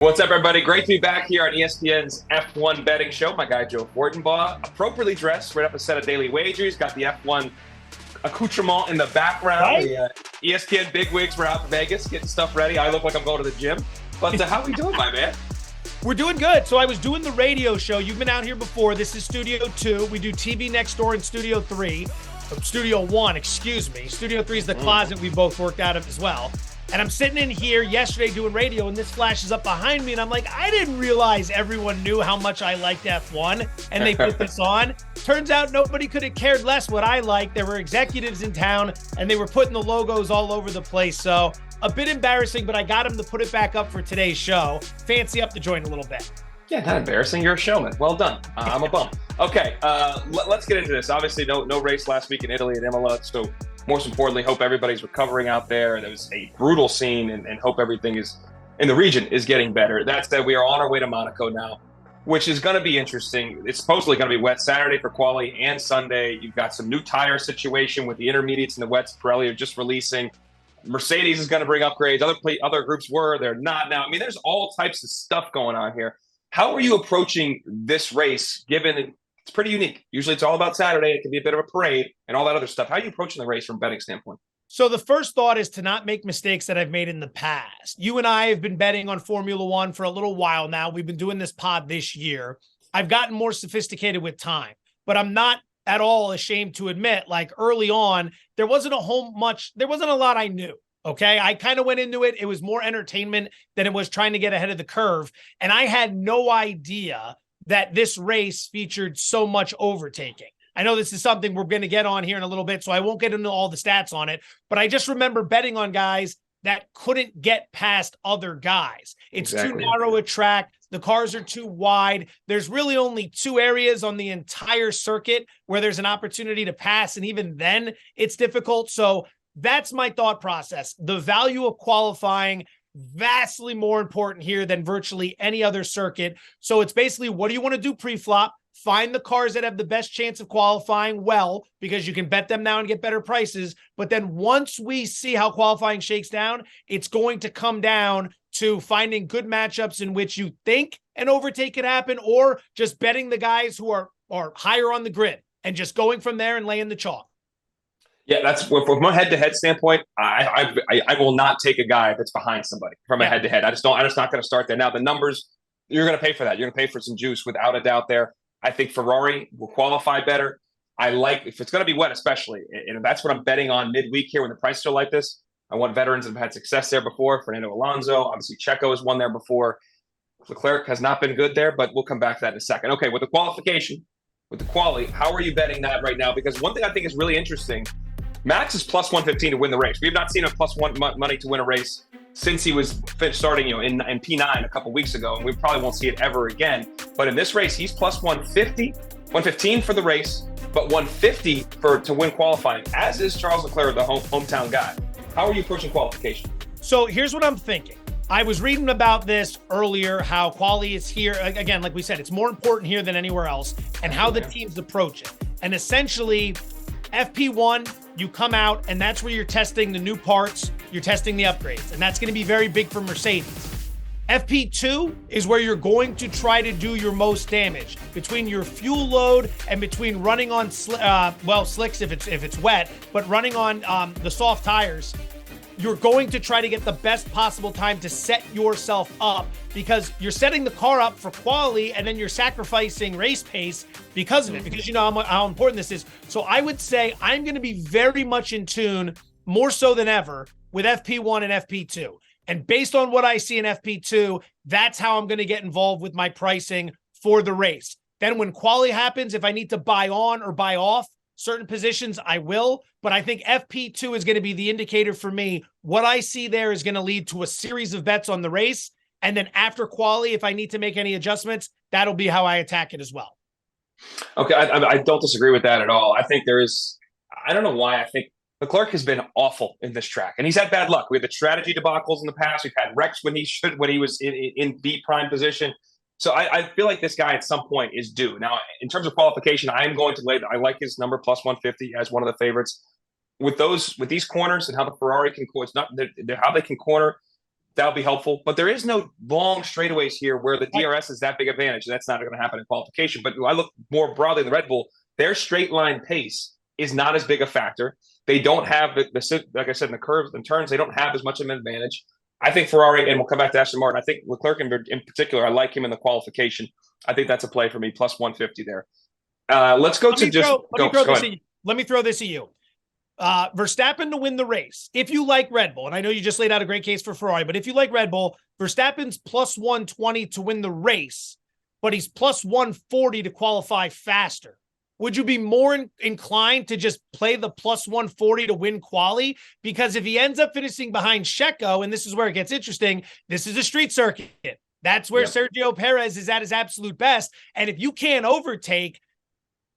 What's up, everybody? Great to be back here on ESPN's F1 betting show. My guy, Joe Fortenbaugh, appropriately dressed, right up a set of daily wagers. Got the F1 accoutrement in the background. Right? The ESPN bigwigs were out in Vegas getting stuff ready. I look like I'm going to the gym. But how we doing, my man? We're doing good. So I was doing the radio show. You've been out here before. This is Studio 2. We do TV next door in Studio 3. Studio 1, excuse me. Studio 3 is the closet we both worked out of as well. And I'm sitting in here yesterday doing radio, and this flashes up behind me, and I'm like, I didn't realize everyone knew how much I liked F1, and they put this on. Turns out nobody could have cared less what I liked. There were executives in town, and they were putting the logos all over the place. So a bit embarrassing, but I got them to put it back up for today's show. Fancy up the joint a little bit. Yeah, not embarrassing. You're a showman. Well done. I'm a bum. Okay, let's get into this. Obviously, no race last week in Italy at Imola, so most importantly, hope everybody's recovering out there. It was a brutal scene, and hope everything is in the region is getting better. That said, we are on our way to Monaco now, which is going to be interesting. It's supposedly going to be wet Saturday for quali and Sunday. You've got some new tire situation with the intermediates and the wets. Pirelli are just releasing. Mercedes is going to bring upgrades. Other groups they're not now. I mean, there's all types of stuff going on here. How are you approaching this race, given it's pretty unique? Usually it's all about Saturday. It can be a bit of a parade and all that other stuff. How are you approaching the race from a betting standpoint? So the first thought is to not make mistakes that I've made in the past. You and I have been betting on Formula One for a little while now. We've been doing this pod this year. I've gotten more sophisticated with time, but I'm not at all ashamed to admit, like early on, there wasn't a lot I knew. Okay. I kind of went into it. It was more entertainment than it was trying to get ahead of the curve. And I had no idea that this race featured so much overtaking. I know this is something we're going to get on here in a little bit, so I won't get into all the stats on it, but I just remember betting on guys that couldn't get past other guys. It's too narrow a track. The cars are too wide. There's really only two areas on the entire circuit where there's an opportunity to pass. And even then it's difficult. So that's my thought process. The value of qualifying, vastly more important here than virtually any other circuit. So it's basically, what do you want to do pre-flop? Find the cars that have the best chance of qualifying well, because you can bet them now and get better prices. But then once we see how qualifying shakes down, it's going to come down to finding good matchups in which you think an overtake could happen, or just betting the guys who are higher on the grid and just going from there and laying the chalk. Yeah, that's from a head-to-head standpoint. I will not take a guy that's behind somebody from a head-to-head. I'm just not going to start there. Now the numbers, you're going to pay for that. You're going to pay for some juice without a doubt there. I think Ferrari will qualify better. I like, if it's going to be wet, especially, and that's what I'm betting on midweek here when the prices are like this. I want veterans that have had success there before. Fernando Alonso, obviously Checo has won there before. Leclerc has not been good there, but we'll come back to that in a second. Okay, with the qualification, with the quali, how are you betting that right now? Because one thing I think is really interesting, Max is plus 115 to win the race. We have not seen him plus one money to win a race since he was starting, in P9 a couple weeks ago, and we probably won't see it ever again. But in this race, he's plus 115 for the race, but 150 to win qualifying, as is Charles Leclerc, the hometown guy. How are you approaching qualification? So here's what I'm thinking. I was reading about this earlier, how quali is here. Again, like we said, it's more important here than anywhere else, and how the teams approach it. And essentially, FP1, you come out, and that's where you're testing the new parts, you're testing the upgrades, and that's going to be very big for Mercedes. FP2 is where you're going to try to do your most damage between your fuel load and between running on slicks if it's wet, but running on the soft tires. You're going to try to get the best possible time to set yourself up, because you're setting the car up for quali and then you're sacrificing race pace because of it, because you know how important this is. So I would say I'm going to be very much in tune, more so than ever, with FP1 and FP2. And based on what I see in FP2, that's how I'm going to get involved with my pricing for the race. Then when quali happens, if I need to buy on or buy off certain positions, I will. But I think FP2 is going to be the indicator for me. What I see there is going to lead to a series of bets on the race. And then after quali, if I need to make any adjustments, that'll be how I attack it as well. Okay, I don't disagree with that at all. I think I don't know why, I think Leclerc has been awful in this track, and he's had bad luck. We had the strategy debacles in the past. We've had wrecks when he was in B prime position. So I feel like this guy at some point is due. Now, in terms of qualification, I am going to I like his number plus 150 as one of the favorites. With these corners and how the Ferrari can, how they can corner, That'll be helpful. But there is no long straightaways here where the DRS is that big advantage. That's not going to happen in qualification. But I look more broadly in the Red Bull, their straight line pace is not as big a factor. They don't have the like I said, in the curves and turns, they don't have as much of an advantage. I think Ferrari, and we'll come back to Aston Martin. I think Leclerc in particular, I like him in the qualification. I think that's a play for me, plus 150 there. Let's go to just let me throw this at you. Verstappen to win the race. If you like Red Bull, and I know you just laid out a great case for Ferrari, but if you like Red Bull, Verstappen's plus 120 to win the race, but he's plus 140 to qualify faster. Would you be more inclined to just play the plus 140 to win quali? Because if he ends up finishing behind Checo, and this is where it gets interesting, this is a street circuit. That's where Sergio Perez is at his absolute best. And if you can't overtake,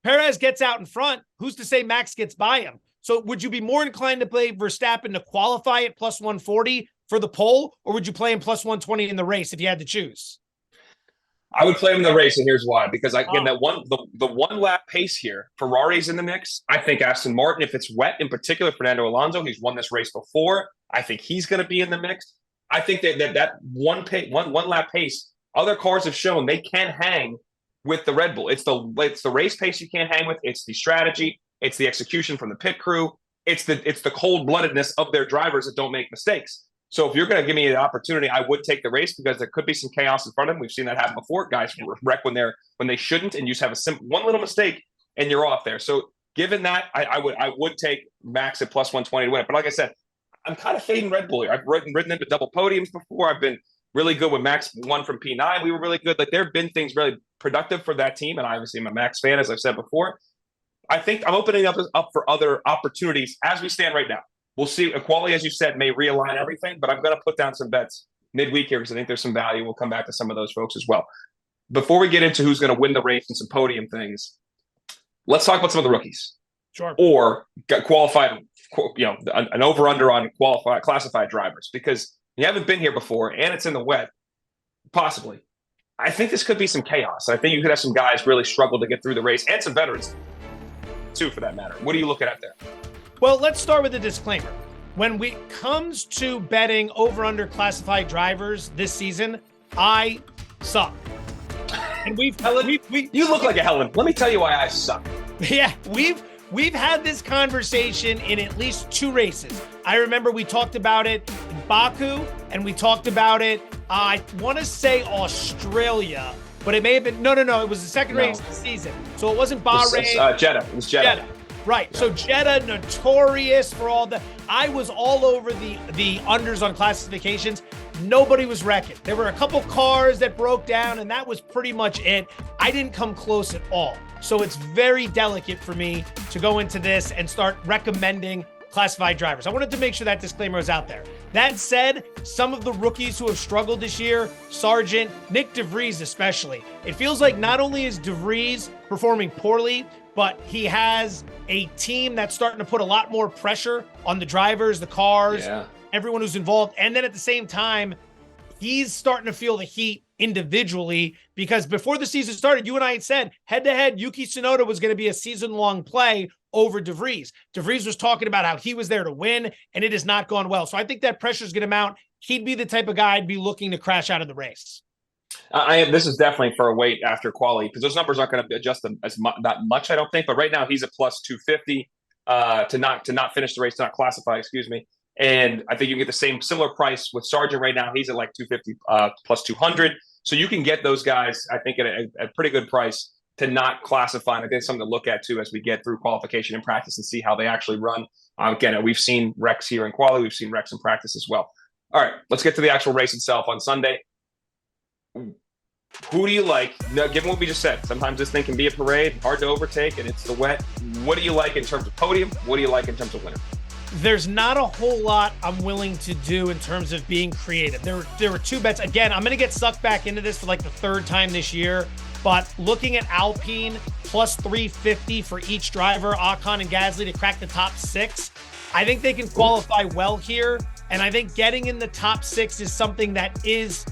Perez gets out in front. Who's to say Max gets by him? So would you be more inclined to play Verstappen to qualify at plus 140 for the pole, or would you play him plus 120 in the race if you had to choose? I would play him in the race, and here's why. Because again, the one lap pace here, Ferrari's in the mix. I think Aston Martin, if it's wet, in particular, Fernando Alonso, he's won this race before. I think he's going to be in the mix. I think that one lap pace, other cars have shown they can hang with the Red Bull. It's the race pace you can't hang with. It's the strategy. It's the execution from the pit crew. It's the cold-bloodedness of their drivers that don't make mistakes. So if you're going to give me an opportunity, I would take the race because there could be some chaos in front of them. We've seen that happen before. Guys wreck when they shouldn't, and you just have one little mistake and you're off there. So given that, I would take Max at plus 120 to win it. But like I said, I'm kind of fading Red Bull here. I've ridden into double podiums before. I've been really good when Max won from P9. We were really good. Like there have been things really productive for that team, and obviously I'm a Max fan, as I've said before. I think I'm opening up for other opportunities as we stand right now. We'll see. Quali, as you said, may realign everything, but I'm going to put down some bets midweek here because I think there's some value. We'll come back to some of those folks as well. Before we get into who's going to win the race and some podium things, let's talk about some of the rookies. Sure. Or got qualified, an over-under on classified drivers, because you haven't been here before and it's in the wet, possibly. I think this could be some chaos. I think you could have some guys really struggle to get through the race, and some veterans too, for that matter. What are you looking at there? Well, let's start with a disclaimer. When it comes to betting over-under classified drivers this season, I suck. And you look like a Helen. Let me tell you why I suck. Yeah, we've had this conversation in at least 2 races. I remember we talked about it in Baku, and we talked about it, I want to say Australia, but it may have been, no, it was the second race of the season. So it wasn't Bahrain. Jeddah. It was Jeddah. Right. Yeah. So Jeddah, notorious for all I was all over the unders on classifications. Nobody was wrecking. There were a couple cars that broke down, and that was pretty much it. I didn't come close at all. So it's very delicate for me to go into this and start recommending classified drivers. I wanted to make sure that disclaimer was out there. That said, some of the rookies who have struggled this year, Sargent, Nick DeVries especially, it feels like not only is DeVries performing poorly, but he has a team that's starting to put a lot more pressure on the drivers, the cars, everyone who's involved. And then at the same time, he's starting to feel the heat individually, because before the season started, you and I had said head-to-head, Yuki Tsunoda was going to be a season-long play over DeVries. DeVries was talking about how he was there to win, and it has not gone well. So I think that pressure is going to mount. He'd be the type of guy I'd be looking to crash out of the race. This is definitely for a wait after quali, because those numbers aren't going to adjust them that much, I don't think. But right now he's a plus 250 to not finish the race, to not classify, excuse me. And I think you can get the similar price with Sargent right now. He's at like 250 plus 200. So you can get those guys, I think, at a pretty good price to not classify. And I think it's something to look at too as we get through qualification and practice and see how they actually run. Again, we've seen wrecks here in quali. We've seen wrecks in practice as well. All right, let's get to the actual race itself on Sunday. Who do you like? Now, given what we just said, sometimes this thing can be a parade, hard to overtake, and it's the wet. What do you like in terms of podium? What do you like in terms of winner? There's not a whole lot I'm willing to do in terms of being creative. There were 2 bets. Again, I'm going to get sucked back into this for like the 3rd time this year. But looking at Alpine, plus 350 for each driver, Ocon and Gasly, to crack the top 6, I think they can qualify well here. And I think getting in the top 6 is something that is,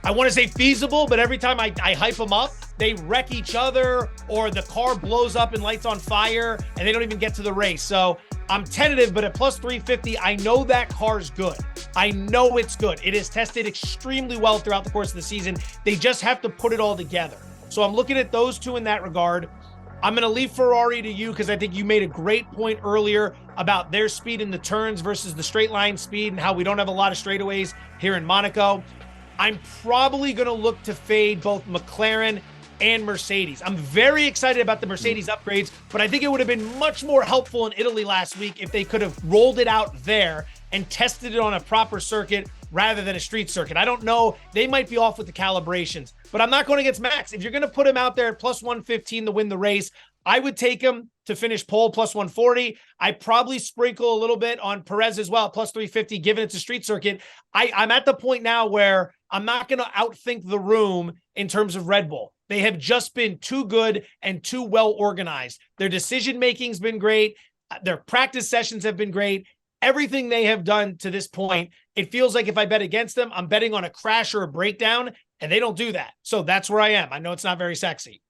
I want to say feasible, but every time I hype them up, they wreck each other, or the car blows up and lights on fire and they don't even get to the race. So I'm tentative, but at plus 350, I know that car's good. I know it's good. It is tested extremely well throughout the course of the season. They just have to put it all together. So I'm looking at those two in that regard. I'm going to leave Ferrari to you because I think you made a great point earlier about their speed in the turns versus the straight line speed and how we don't have a lot of straightaways here in Monaco. I'm probably going to look to fade both McLaren and Mercedes. I'm very excited about the Mercedes upgrades, but I think it would have been much more helpful in Italy last week if they could have rolled it out there and tested it on a proper circuit rather than a street circuit. I don't know. They might be off with the calibrations, but I'm not going against Max. If you're going to put him out there at plus 115 to win the race, I would take him to finish pole plus 140. I probably sprinkle a little bit on Perez as well, plus 350, given it's a street circuit. I'm at the point now where I'm not going to outthink the room in terms of Red Bull. They have just been too good and too well organized. Their decision-making's been great. Their practice sessions have been great. Everything they have done to this point, it feels like if I bet against them, I'm betting on a crash or a breakdown, and they don't do that. So that's where I am. I know it's not very sexy.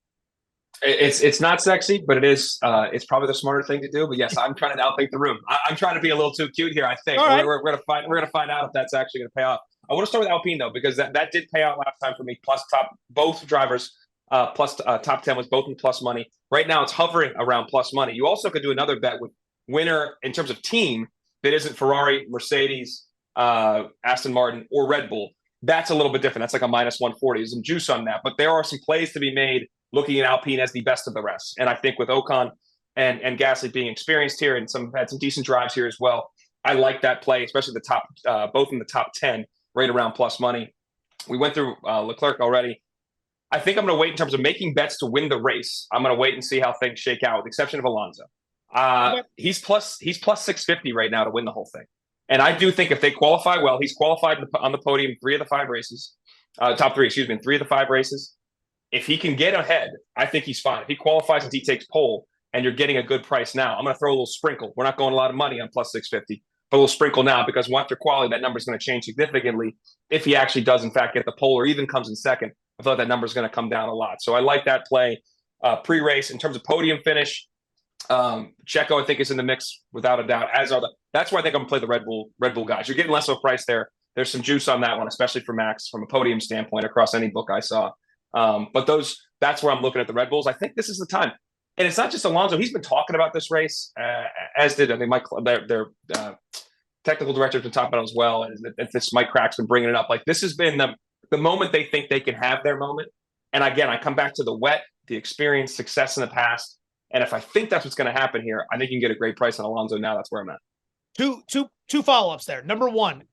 It's not sexy, but it is. It's probably the smarter thing to do. But yes, I'm trying to outthink the room. I'm trying to be a little too cute here. I think right. we're gonna find out if that's actually gonna pay off. I want to start with Alpine though, because that did pay out last time for me. Plus both drivers. Plus top 10 was both in plus money. Right now it's hovering around plus money. You also could do another bet with winner in terms of team that isn't Ferrari, Mercedes, Aston Martin, or Red Bull. That's a little bit different. That's like a minus 140. There's some juice on that, but there are some plays to be made looking at Alpine as the best of the rest. And I think with Ocon and Gasly being experienced here and had some decent drives here as well, I like that play, especially the top, both in the top 10, right around plus money. We went through Leclerc already. I think I'm going to wait in terms of making bets to win the race. I'm going to wait and see how things shake out, with the exception of Alonso. He's plus 650 right now to win the whole thing. And I do think if they qualify well, he's qualified on the podium in 3 of the 5 races, top 3, excuse me, in 3 of the 5 races. If he can get ahead, I think he's fine. If he qualifies and he takes pole and you're getting a good price now, I'm going to throw a little sprinkle. We're not going a lot of money on plus 650, but a little sprinkle now, because after quality, that number is going to change significantly if he actually does, in fact, get the pole or even comes in second. I thought that number is going to come down a lot. So I like that play pre-race. In terms of podium finish, Checo, I think, is in the mix without a doubt, as are that's where I think I'm going to play the Red Bull guys. You're getting less of a price there. There's some juice on that one, especially for Max from a podium standpoint across any book I saw. But that's where I'm looking at the Red Bulls. I think this is the time. And it's not just Alonso. He's been talking about this race, as did, I mean, their technical director's been talking about it as well. And this Mike Crack's been bringing it up. Like, this has been the moment they think they can have their moment. And again, I come back to the wet, the experience, success in the past. And if I think that's what's going to happen here, I think you can get a great price on Alonso now. That's where I'm at. Two follow-ups there. Number one,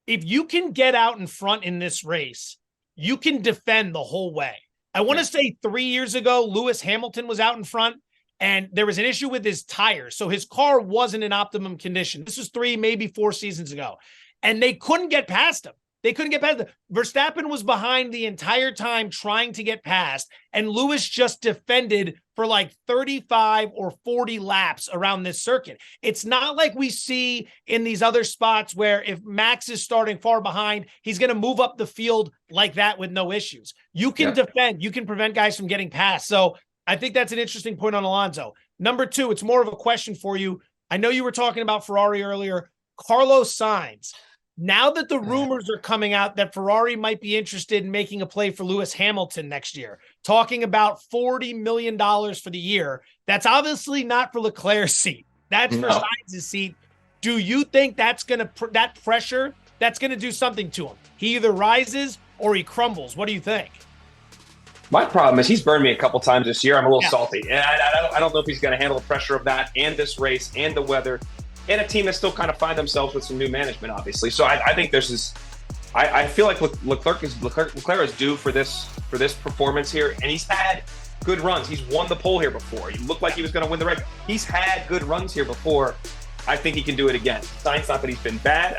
if you can get out in front in this race, you can defend the whole way. I want to say 3 years ago, Lewis Hamilton was out in front and there was an issue with his tires. So his car wasn't in optimum condition. This was 3, maybe 4 seasons ago. And they couldn't get past him. Verstappen was behind the entire time trying to get past, and Lewis just defended for like 35 or 40 laps around this circuit. It's not like we see in these other spots where if Max is starting far behind, he's going to move up the field like that with no issues. You can defend, you can prevent guys from getting past. So I think that's an interesting point on Alonso. Number 2, it's more of a question for you. I know you were talking about Ferrari earlier. Carlos Sainz. Now that the rumors are coming out that Ferrari might be interested in making a play for Lewis Hamilton next year, talking about $40 million for the year, that's obviously not for Leclerc's seat. That's for Sainz's seat. Do you think that's going to, that pressure, that's going to do something to him? He either rises or he crumbles. What do you think? My problem is he's burned me a couple times this year. I'm a little salty. And I don't know if he's going to handle the pressure of that and this race and the weather. And a team that still kind of find themselves with some new management, obviously. So I think there's this. I feel like Leclerc is due for this performance here, and he's had good runs. He's won the pole here before. He looked like he was going to win the race. He's had good runs here before. I think he can do it again. Sainz, not that he's been bad.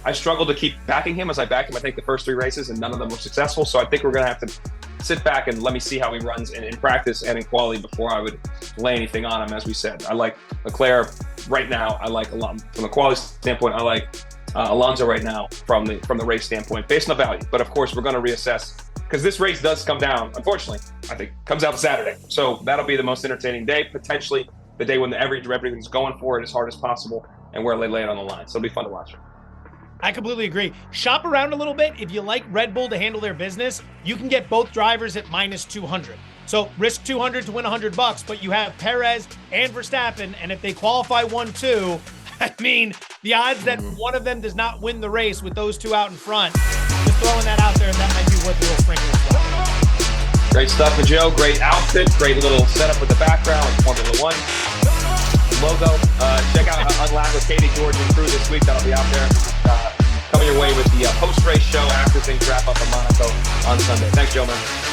I struggle to keep backing him as I back him. I think the first 3 races, and none of them were successful. So I think we're going to have to sit back and let me see how he runs in practice and in quality before I would lay anything on him. As we said, I like Leclerc right now. I like from a quality standpoint. I like Alonso right now from the race standpoint, based on the value. But of course, we're going to reassess because this race does come down. Unfortunately, I think comes out Saturday, so that'll be the most entertaining day. Potentially the day when everything's going for it as hard as possible and where they lay it on the line. So it'll be fun to watch. I completely agree. Shop around a little bit. If you like Red Bull to handle their business, you can get both drivers at minus 200. So risk 200 to win $100, but you have Perez and Verstappen, and if they qualify 1-2, I mean, the odds that one of them does not win the race with those two out in front, just throwing that out there, that might be worth a little sprinkle as well. Great stuff with Joe. Great outfit. Great little setup with the background with Formula One logo. Check out Unlocked with Katie, George, and crew this week. That'll be out there. Coming your way with the post-race show after things wrap up in Monaco on Sunday. Thanks, Joe, man.